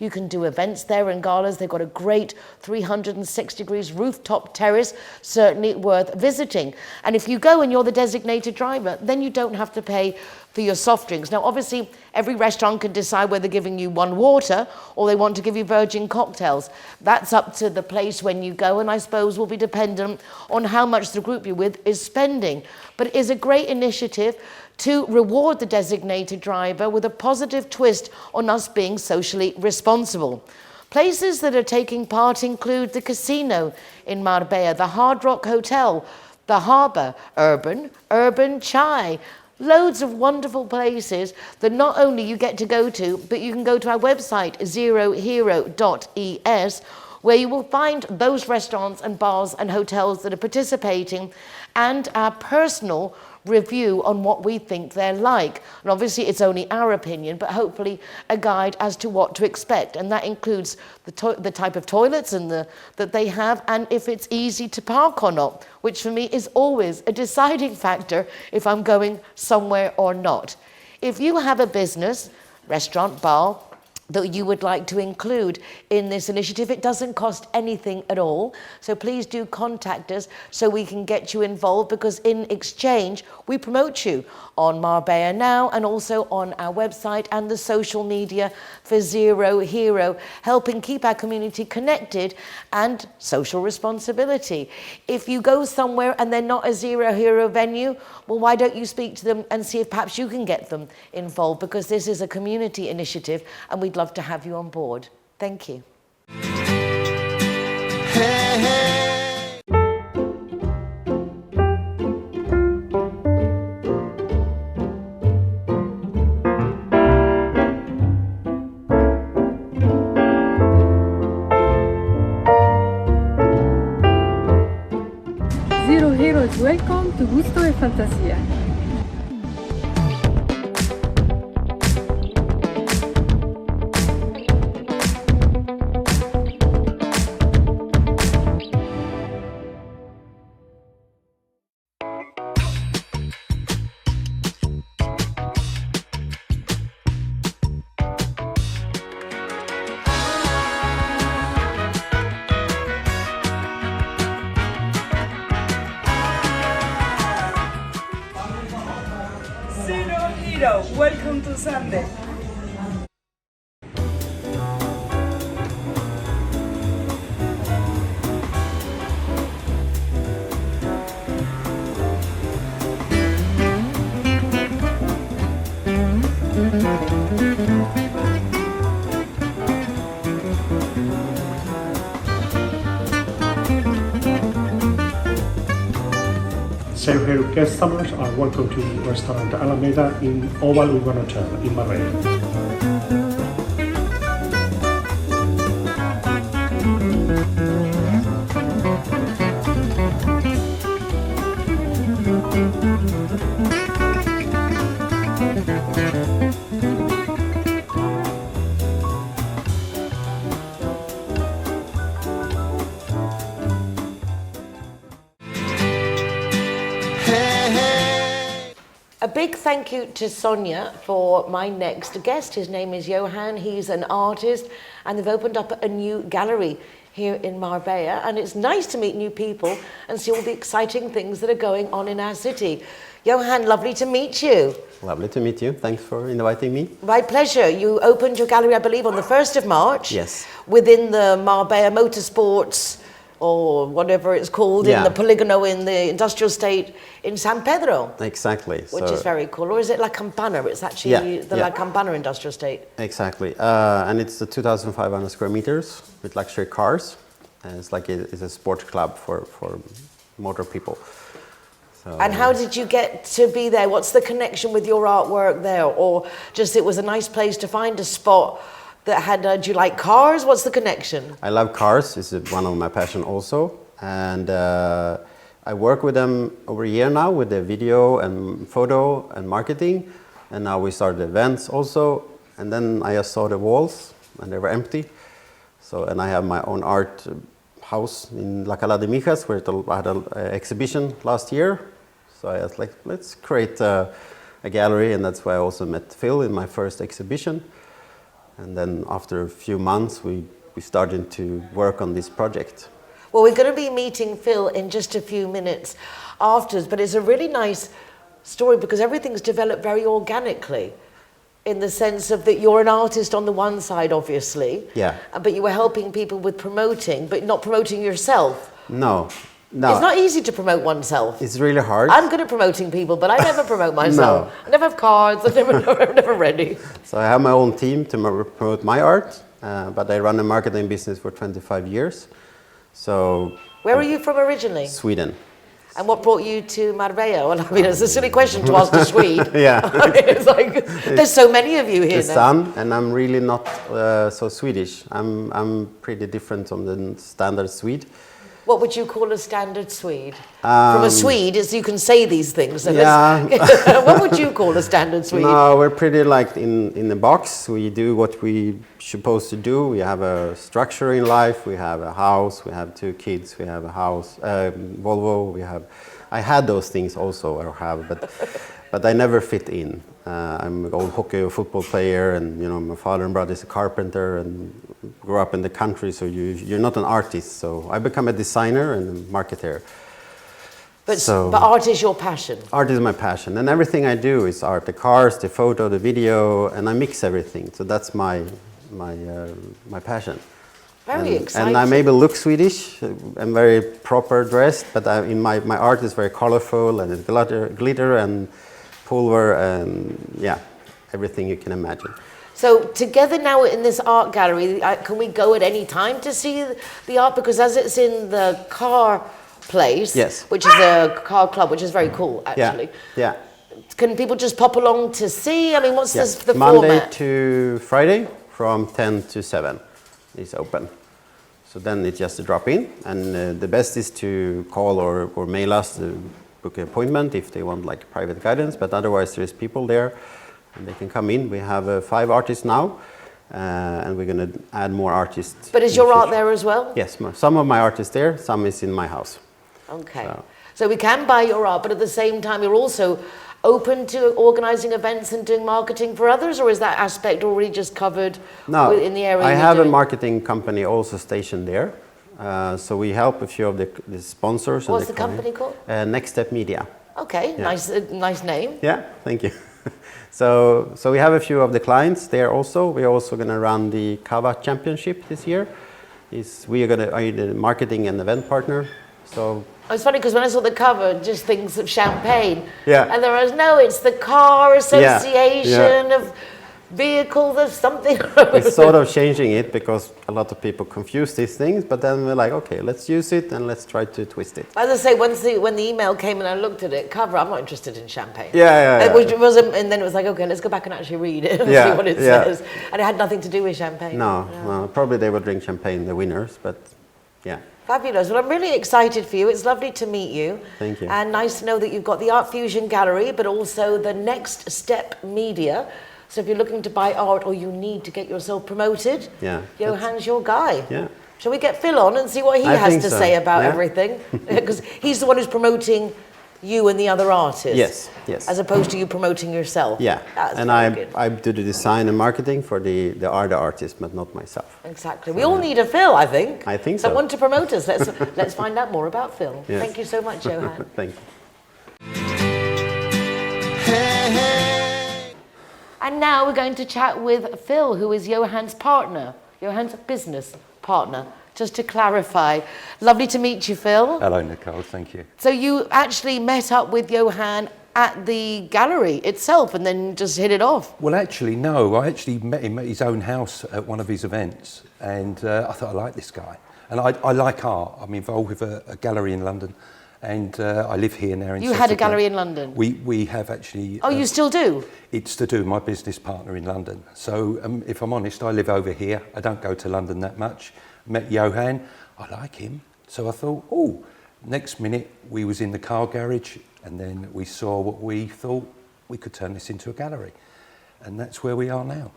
You can do events there and galas. They've got a great 306 degrees rooftop terrace, certainly worth visiting. And if you go and you're the designated driver, then you don't have to pay for your soft drinks. Now, obviously, every restaurant can decide whether they're giving you one water or they want to give you virgin cocktails. That's up to the place when you go, and I suppose will be dependent on how much the group you're with is spending. But it is a great initiative to reward the designated driver with a positive twist on us being socially responsible. Places that are taking part include the casino in Marbella, the Hard Rock Hotel, the Harbour, Urban Chai, loads of wonderful places that not only you get to go to, but you can go to our website, zerohero.es, where you will find those restaurants and bars and hotels that are participating and our personal review on what we think they're like. And obviously it's only our opinion, but hopefully a guide as to what to expect. And that includes the type of toilets and that they have, and if it's easy to park or not, which for me is always a deciding factor if I'm going somewhere or not. If you have a business, restaurant, bar, that you would like to include in this initiative, it doesn't cost anything at all. So please do contact us so we can get you involved, because in exchange, we promote you on Marbella Now and also on our website and the social media for Zero Hero, helping keep our community connected and social responsibility. If you go somewhere and they're not a Zero Hero venue, well, why don't you speak to them and see if perhaps you can get them involved, because this is a community initiative and we'd love to have you on board. Thank you. Hey, hey. Zero Heroes, welcome to Gusto e Fantasía. Welcome to Sunday. Say hello customers are welcome to restaurant Alameda in Obal Urban Hotel in Marbella. A big thank you to Sonia for my next guest. His name is Johan. He's an artist, and they've opened up a new gallery here in Marbella, and it's nice to meet new people and see all the exciting things that are going on in our city. Johan, lovely to meet you. Lovely to meet you. Thanks for inviting me. My pleasure. You opened your gallery, I believe, on the 1st of March. Yes. Within the Marbella Motorsports, or whatever it's called, in the Poligono in the industrial estate in San Pedro. Exactly. Which is very cool. Or is it La Campana? It's actually the La Campana industrial estate. Exactly. And it's 2,500 square meters with luxury cars. And it's like it's a sports club for motor people. So, and how did you get to be there? What's the connection with your artwork there? Or just it was a nice place to find a spot that had, do you like cars? What's the connection? I love cars. It's one of my passion also. And I work with them over a year now with the video and photo and marketing. And now we started events also. And then I just saw the walls and they were empty. So, and I have my own art house in La Cala de Mijas where I had an exhibition last year. So I was like, let's create a gallery. And that's why I also met Phil in my first exhibition. And then after a few months, we started to work on this project. Well, we're going to be meeting Phil in just a few minutes afterwards, but it's a really nice story because everything's developed very organically in the sense of that you're an artist on the one side, obviously. Yeah. But you were helping people with promoting, but not promoting yourself. No. It's not easy to promote oneself. It's really hard. I'm good at promoting people, but I never promote myself. No. I never have cards. I'm never ready. So I have my own team to promote my art, but I run a marketing business for 25 years. So. Where are you from originally? Sweden. And what brought you to Marbella? Well, I mean, it's a silly question to ask a Swede. Yeah. It's like, there's so many of you here the now. sun, and I'm really not so Swedish. I'm pretty different from the standard Swede. What would you call a standard Swede? From a Swede, you can say these things. So yeah. What would you call a standard Swede? No, we're pretty like in the box. We do what we supposed to do. We have a structure in life. We have a house. We have 2 kids. We have a house, Volvo. I had those things also, or have, but I never fit in. I'm an old hockey or football player, and my father and brother is a carpenter, and grew up in the country. So you're not an artist. So I become a designer and a marketer. But art is your passion. Art is my passion, and everything I do is art. The cars, the photo, the video, and I mix everything. So that's my passion. Very exciting. And I maybe look Swedish. I'm very proper dressed, but my art is very colorful, and it's glitter and pulver and everything you can imagine. So together now in this art gallery, can we go at any time to see the art? Because as it's in the car place, yes, which is a car club, which is very cool actually. Yeah. Can people just pop along to see? I mean, what's the Monday format? to Friday from 10 to 7 is open. So then it's just a drop in, and the best is to call or mail us to book an appointment if they want like private guidance, but otherwise there is people there and they can come in. We have 5 artists now, and we're going to add more artists. But is your art there as well? Yes, some of my art is there, some is in my house. Okay. So we can buy your art, but at the same time you're also open to organising events and doing marketing for others, or is that aspect already just covered in the area? I have a marketing company also stationed there. So we help a few of the sponsors. What's the company called? Next Step Media. Okay, nice name. Yeah, thank you. So we have a few of the clients there also. We're also going to run the Cava Championship this year. We are going to be the marketing and event partner. So it's funny because when I saw the cover, just things of champagne. Yeah. And there was it's the car association of vehicle, there's something. We're sort of changing it because a lot of people confuse these things, but then we're like, okay, let's use it and let's try to twist it. As I say, when the email came and I looked at it, cover, I'm not interested in champagne. Yeah. It wasn't, and then it was like, okay, let's go back and actually read it and see what it says. And it had nothing to do with champagne. No, probably they would drink champagne, the winners, but yeah. Fabulous. Well, I'm really excited for you. It's lovely to meet you. Thank you. And nice to know that you've got the Art Fusion Gallery, but also the Next Step Media. So if you're looking to buy art or you need to get yourself promoted, Johan's your guy. Yeah. Shall we get Phil on and see what he has to say about everything? Because he's the one who's promoting you and the other artists. Yes. As opposed to you promoting yourself. Yeah. That's and I do the design and marketing for the artist, but not myself. Exactly. We all need a Phil, I think. I think so. Someone to promote us. Let's find out more about Phil. Yes. Thank you so much, Johan. Thank you. And now we're going to chat with Phil, who is Johan's partner, Johan's business partner. Just to clarify. Lovely to meet you, Phil. Hello, Nicole. Thank you. So you actually met up with Johan at the gallery itself and then just hit it off? Well, actually, no. I actually met him at his own house at one of his events, and I thought, I like this guy. And I like art. I'm involved with a gallery in London, and I live here now in You had a gallery in London? We have actually... Oh, you still do? It's to do with my business partner in London. So if I'm honest, I live over here. I don't go to London that much. Met Johan, I like him. So I thought, oh, next minute we was in the car garage, and then we saw what we thought we could turn this into a gallery. And that's where we are now.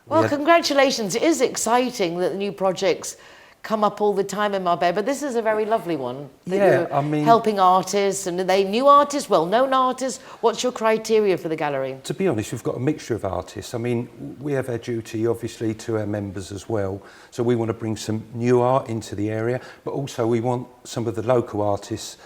Well, congratulations. It is exciting that the new projects come up all the time in Marbella, but this is a very lovely one. I mean... helping artists, and are they new artists, well-known artists? What's your criteria for the gallery? To be honest, we've got a mixture of artists. I mean, we have our duty, obviously, to our members as well. So we want to bring some new art into the area, but also we want some of the local artists.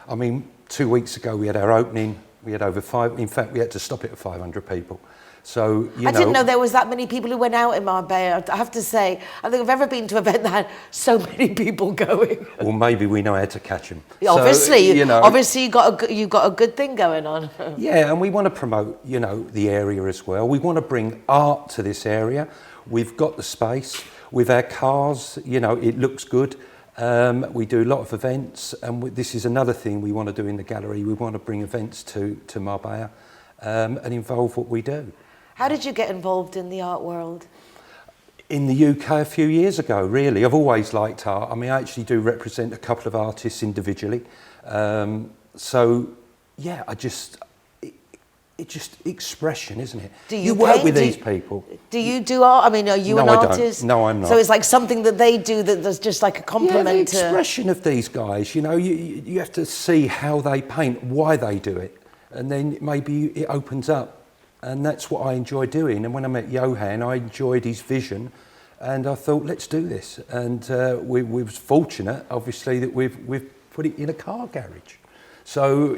I mean, 2 weeks ago we had our opening. We had over in fact, we had to stop it at 500 people. So, I didn't know there was that many people who went out in Marbella. I have to say, I think I've ever been to an event that had so many people going. Well, maybe we know how to catch them. Obviously, so, obviously you've got a good thing going on. Yeah, and we want to promote, the area as well. We want to bring art to this area. We've got the space with our cars. It looks good. We do a lot of events, and this is another thing we want to do in the gallery. We want to bring events to Marbella and involve what we do. How did you get involved in the art world? In the UK a few years ago, really. I've always liked art. I mean, I actually do represent a couple of artists individually. So, yeah, it's just expression, isn't it? Do you work with these people. Do you do art? I mean, are you an artist? No, I'm not. So it's like something that they do that's just like a compliment to... the expression of these guys, you have to see how they paint, why they do it. And then maybe it opens up. And that's what I enjoy doing. And when I met Johan, I enjoyed his vision, and I thought, let's do this. And we was fortunate, obviously, that we've put it in a car garage. So,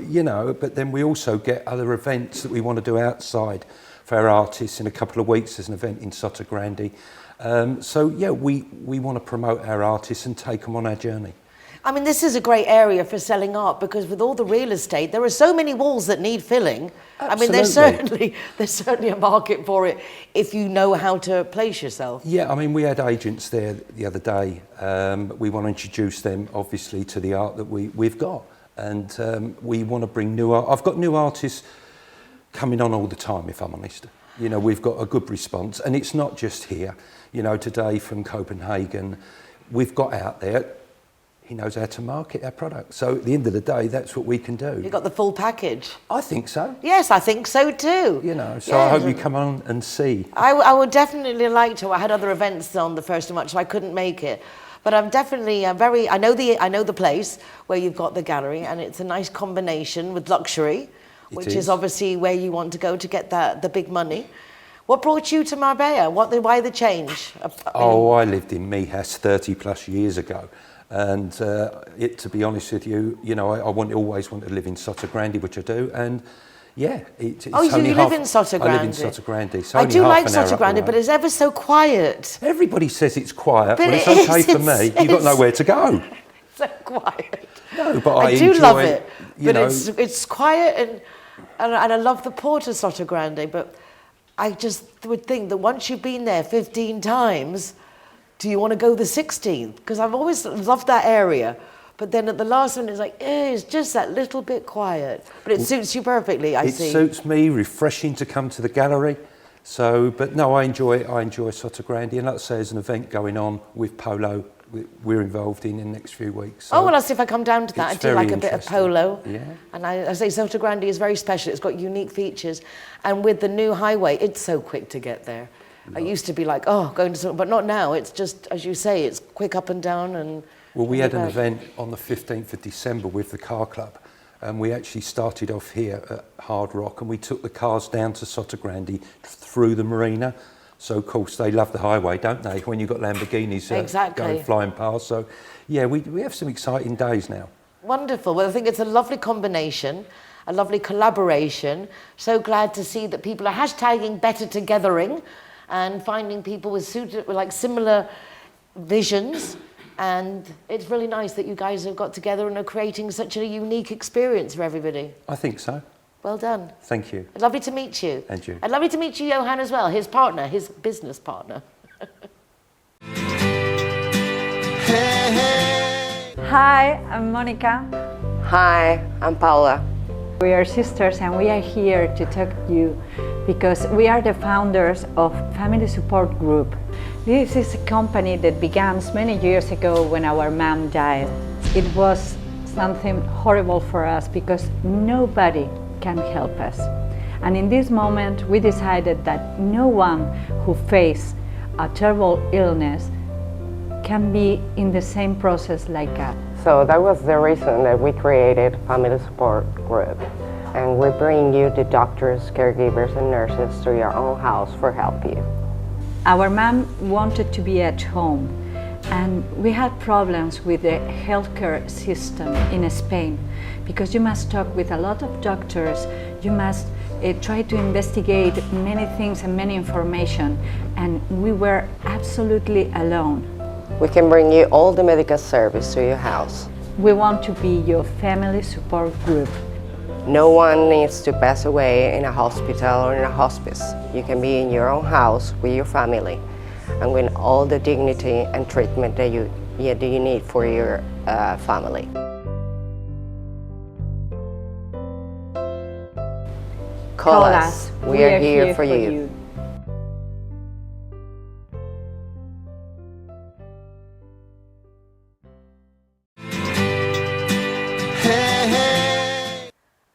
but then we also get other events that we want to do outside for our artists. In a couple of weeks, there's an event in Sotogrande. So, yeah, we want to promote our artists and take them on our journey. I mean, this is a great area for selling art, because with all the real estate, there are so many walls that need filling. Absolutely. I mean, there's certainly a market for it if you know how to place yourself. Yeah, I mean, we had agents there the other day. We want to introduce them, obviously, to the art that we've got. And we want to bring new art. I've got new artists coming on all the time, if I'm honest. We've got a good response. And it's not just here. Today from Copenhagen, we've got out there. He knows how to market our product. So at the end of the day, that's what we can do. You've got the full package. I think so. Yes, I think so too. So I hope you come on and see. I would definitely like to. I had other events on the 1st of March, so I couldn't make it. But I'm definitely I know the place where you've got the gallery, and it's a nice combination with luxury, which is obviously where you want to go to get the big money. What brought you to Marbella? Why the change? I lived in Mijas 30 plus years ago. And to be honest with you, I always wanted to live in Sotogrande, which I do. And yeah, it's you live in Sotogrande? I live in Sotogrande. I do like Sotogrande, but it's ever so quiet. Everybody says it's quiet, but it's okay for me. You've got nowhere to go. So quiet. No, but I do enjoy, love it. But it's quiet, and I love the port of Sotogrande, but I just would think that once you've been there 15 times, do you want to go the 16th? Because I've always loved that area. But then at the last one, it's like, it's just that little bit quiet. But it suits you perfectly, I see. It suits me, refreshing to come to the gallery. So, but no, I enjoy Sotogrande. And like I say, there's an event going on with polo we're involved in the next few weeks. So oh, well, I'll see if I come down to that. I do like a bit of polo. Yeah. And I say Sotogrande is very special. It's got unique features. And with the new highway, it's so quick to get there. I used to be like, oh, going to, but not now. It's just, as you say, it's quick up and down. And well, we had an event on the 15th of December with the car club. And we actually started off here at Hard Rock and we took the cars down to Sotogrande through the marina. So, of course, they love the highway, don't they, when you've got Lamborghinis going flying past. So, yeah, we have some exciting days now. Wonderful. Well, I think it's a lovely combination, a lovely collaboration. So glad to see that people are hashtagging better togethering and finding people with similar visions. And it's really nice that you guys have got together and are creating such a unique experience for everybody. I think so. Well done. Thank you. Lovely to meet you. And you. And lovely to meet you, Johan, as well, his partner, his business partner. Hi, I'm Monica. Hi, I'm Paula. We are sisters and we are here to talk to you because we are the founders of Family Support Group. This is a company that began many years ago when our mom died. It was something horrible for us because nobody can help us. And in this moment, we decided that no one who faces a terrible illness can be in the same process like us. So that was the reason that we created Family Support Group. And we bring you the doctors, caregivers, and nurses to your own house for help you. Our mom wanted to be at home, and we had problems with the healthcare system in Spain because you must talk with a lot of doctors, you must try to investigate many things and many information, and we were absolutely alone. We can bring you all the medical service to your house. We want to be your family support group. No one needs to pass away in a hospital or in a hospice. You can be in your own house with your family and with all the dignity and treatment that you need for your family. Call us. We are here for you.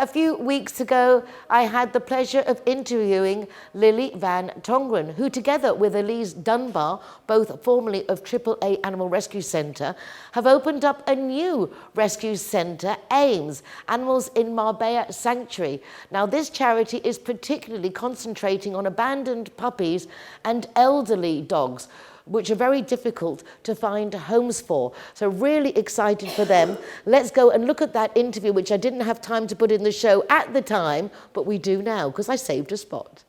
A few weeks ago, I had the pleasure of interviewing Lily van Tongeren, who together with Elise Dunbar, both formerly of AAA Animal Rescue Centre, have opened up a new rescue centre, AIMS, Animals in Marbella Sanctuary. Now, this charity is particularly concentrating on abandoned puppies and elderly dogs, which are very difficult to find homes for. So really excited for them. Let's go and look at that interview, which I didn't have time to put in the show at the time, but we do now, because I saved a spot.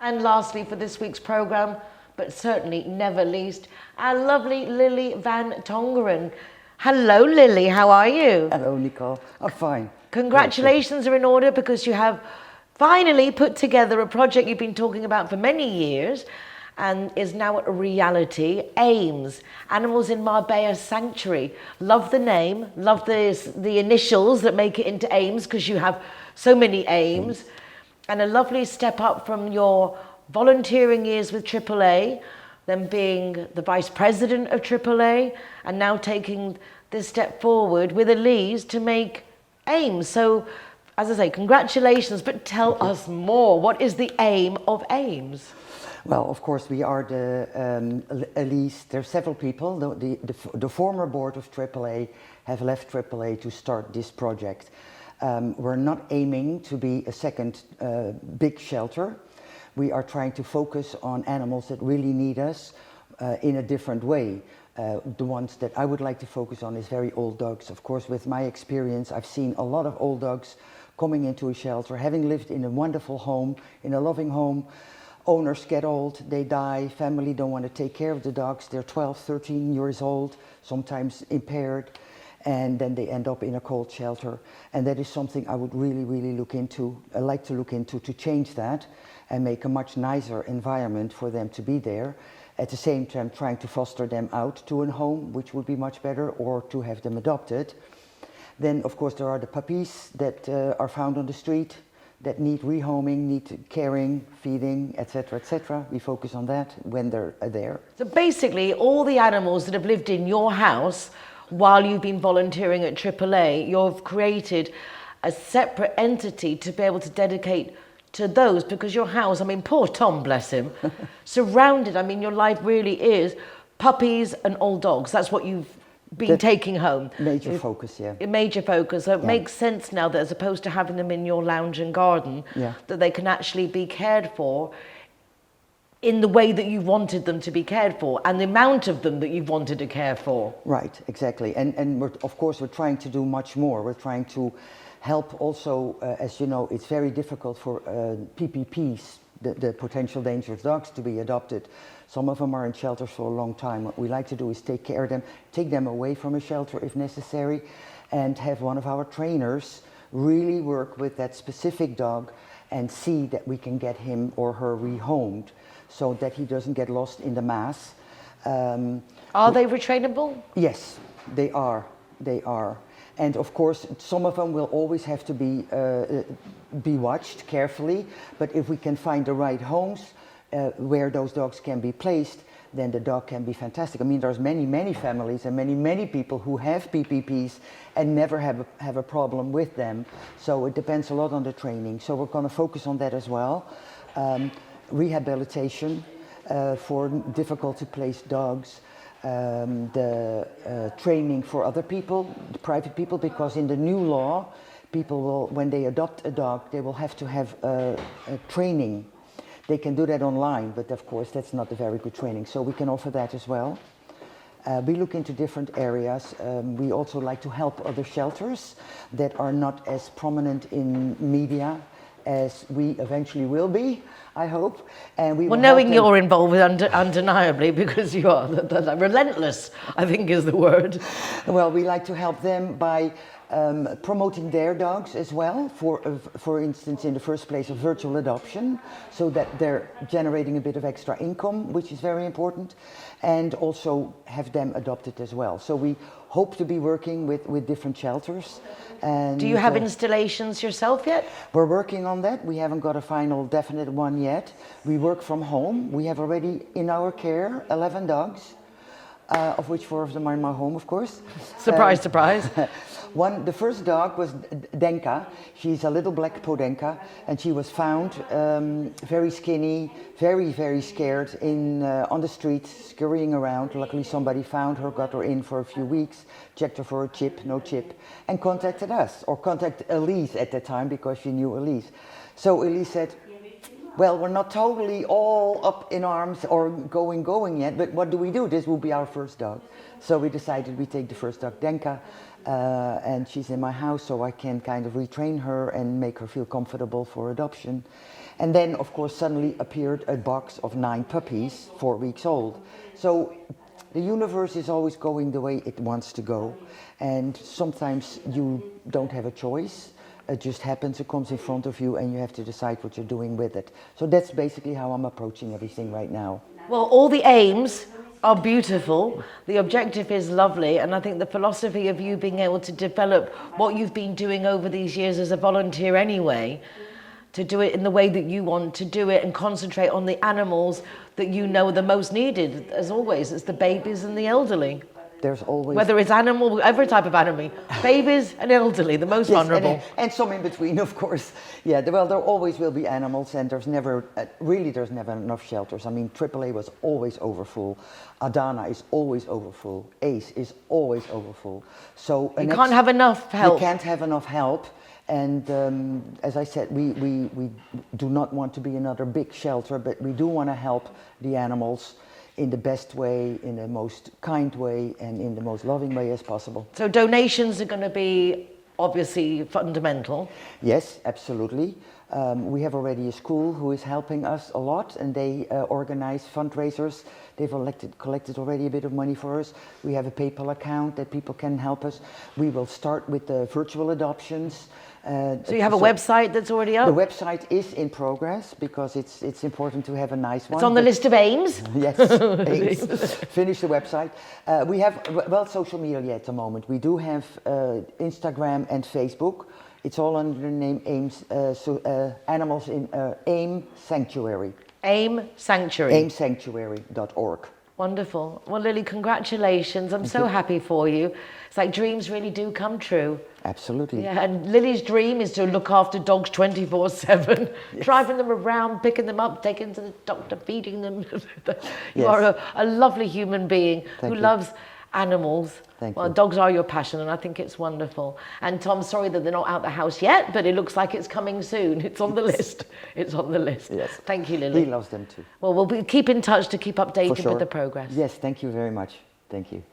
And lastly, for this week's programme, but certainly never least, our lovely Lily van Tongeren. Hello, Lily, how are you? Hello, Nicole. I'm fine. Congratulations are in order because you have finally put together a project you've been talking about for many years and is now a reality. AIMS, Animals in Marbella Sanctuary. Love the name, love the initials that make it into AIMS because you have so many aims. And a lovely step up from your volunteering years with AAA, then being the vice president of AAA, and now taking this step forward with Elise to make AIMS. So, as I say, congratulations, but tell us more. What is the aim of AIMS? Well, of course, we are at least, there are several people. The former board of AAA have left AAA to start this project. We're not aiming to be a second big shelter. We are trying to focus on animals that really need us in a different way. The ones that I would like to focus on is very old dogs. Of course, with my experience, I've seen a lot of old dogs coming into a shelter, having lived in a wonderful home, in a loving home. Owners get old, they die, family don't want to take care of the dogs. They're 12, 13 years old, sometimes impaired. and then they end up in a cold shelter. And that is something I would really, really look into, like to look into, to change that and make a much nicer environment for them to be there. At the same time, trying to foster them out to a home, which would be much better, or to have them adopted. Then, of course, there are the puppies that are found on the street that need rehoming, need caring, feeding, etc., etc. We focus on that when they're there. So basically, all the animals that have lived in your house while you've been volunteering at AAA, you've created a separate entity to be able to dedicate to those, because your house, I mean, poor Tom, bless him, surrounded, I mean, your life really is puppies and old dogs. That's what you've been taking home. Major focus, yeah. A major focus. So it makes sense now that as opposed to having them in your lounge and garden, that they can actually be cared for in the way that you wanted them to be cared for, and the amount of them that you've wanted to care for. Right, exactly. And we're, of course, we're trying to do much more. We're trying to help also, as you know, it's very difficult for PPPs, the potential dangerous dogs, to be adopted. Some of them are in shelters for a long time. What we like to do is take care of them, take them away from a shelter if necessary, and have one of our trainers really work with that specific dog and see that we can get him or her rehomed so that he doesn't get lost in the mass. Are they retrainable? Yes, they are. They are. And of course, some of them will always have to be watched carefully. But if we can find the right homes where those dogs can be placed, then the dog can be fantastic. I mean, there's many, many families and many, many people who have PPPs and never have a problem with them. So it depends a lot on the training. So we're going to focus on that as well. Rehabilitation for difficult to place dogs. The training for other people, the private people, because in the new law, people will, when they adopt a dog, they will have to have a training. They can do that online, but of course that's not a very good training, so we can offer that as well. We look into different areas. We also like to help other shelters that are not as prominent in media as we eventually will be, I hope. And we well, knowing you're involved with undeniably, because you are relentless, I think is the word. Well, we like to help them by promoting their dogs as well, for instance, in the first place, a virtual adoption, so that they're generating a bit of extra income, which is very important, and also have them adopted as well. So we hope to be working with different shelters. And do you have installations yourself yet? We're working on that. We haven't got a final definite one yet. We work from home. We have already in our care 11 dogs, of which 4 of them are in my home, of course. Surprise, surprise. The first dog was Denka. She's a little black Podenka, and she was found very skinny, very, very scared on the street, scurrying around. Luckily somebody found her, got her in for a few weeks, checked her for a chip, no chip, and contacted us, or contacted Elise at the time, because she knew Elise. So Elise said, well, we're not totally all up in arms or going yet, but what do we do? This will be our first dog. So we decided we take the first dog, Denka, and she's in my house, so I can kind of retrain her and make her feel comfortable for adoption. And then, of course, suddenly appeared a box of 9 puppies, 4 weeks old. So the universe is always going the way it wants to go, and sometimes you don't have a choice. It just happens, it comes in front of you, and you have to decide what you're doing with it. So that's basically how I'm approaching everything right now. Well, all the aims are beautiful, the objective is lovely, and I think the philosophy of you being able to develop what you've been doing over these years as a volunteer anyway, to do it in the way that you want to do it and concentrate on the animals that you know are the most needed, as always, it's the babies and the elderly. There's always... Whether it's animal, every type of animal, babies and elderly, the most vulnerable. And some in between, of course. Yeah, well, there always will be animals, and there's never, really there's never enough shelters. I mean, AAA was always overfull. Adana is always overfull. ACE is always overfull. So you can't have enough help. You can't have enough help. And as I said, we do not want to be another big shelter, but we do want to help the animals in the best way, in the most kind way, and in the most loving way as possible. So donations are going to be obviously fundamental. Yes, absolutely. We have already a school who is helping us a lot, and they organize fundraisers. They've collected already a bit of money for us. We have a PayPal account that people can help us. We will start with the virtual adoptions. So you have a website that's already up? The website is in progress because it's important to have a nice one. It's on the list of aims? Yes, aims. Finish the website. We have, well, social media at the moment. We do have Instagram and Facebook. It's all under the name Animals in AIM Sanctuary. AIM Sanctuary. AIMsanctuary.org. Wonderful. Well, Lily, congratulations. I'm so happy for you. It's like dreams really do come true. Absolutely. Yeah, and Lily's dream is to look after dogs 24/7, driving them around, picking them up, taking them to the doctor, feeding them. You are a lovely human being who loves animals. Well, dogs are your passion, and I think it's wonderful. And Tom, sorry that they're not out the house yet, but it looks like it's coming soon. It's on the list. It's on the list. Yes. Thank you, Lily. He loves them too. Well, we'll keep in touch to keep updated with the progress. Yes, thank you very much. Thank you.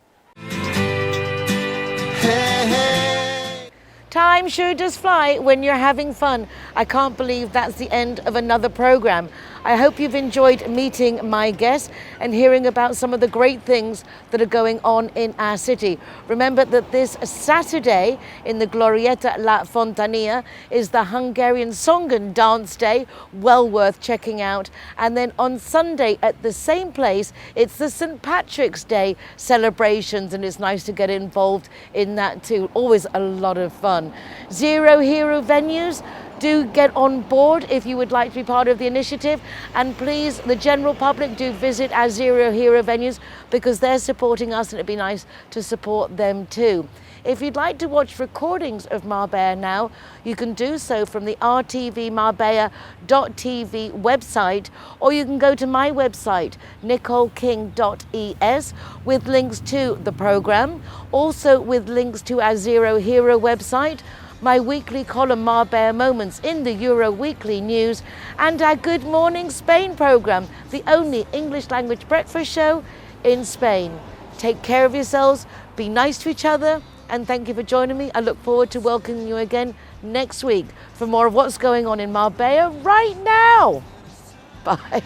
Time sure does fly when you're having fun. I can't believe that's the end of another program. I hope you've enjoyed meeting my guests and hearing about some of the great things that are going on in our city. Remember that this Saturday in the Glorieta La Fontanilla is the Hungarian Song and Dance Day, well worth checking out. And then on Sunday at the same place, it's the St. Patrick's Day celebrations, and it's nice to get involved in that too. Always a lot of fun. Zero Hero venues. Do get on board if you would like to be part of the initiative, and please, the general public, do visit our Zero Hero venues because they're supporting us, and it'd be nice to support them too. If you'd like to watch recordings of Marbella Now, you can do so from the RTV Marbella.tv website, or you can go to my website, nicoleking.es, with links to the program, also with links to our Zero Hero website, my weekly column Marbella Moments in the Euro Weekly News, and our Good Morning Spain program, the only English language breakfast show in Spain. Take care of yourselves, be nice to each other, and thank you for joining me. I look forward to welcoming you again next week for more of what's going on in Marbella right now. Bye.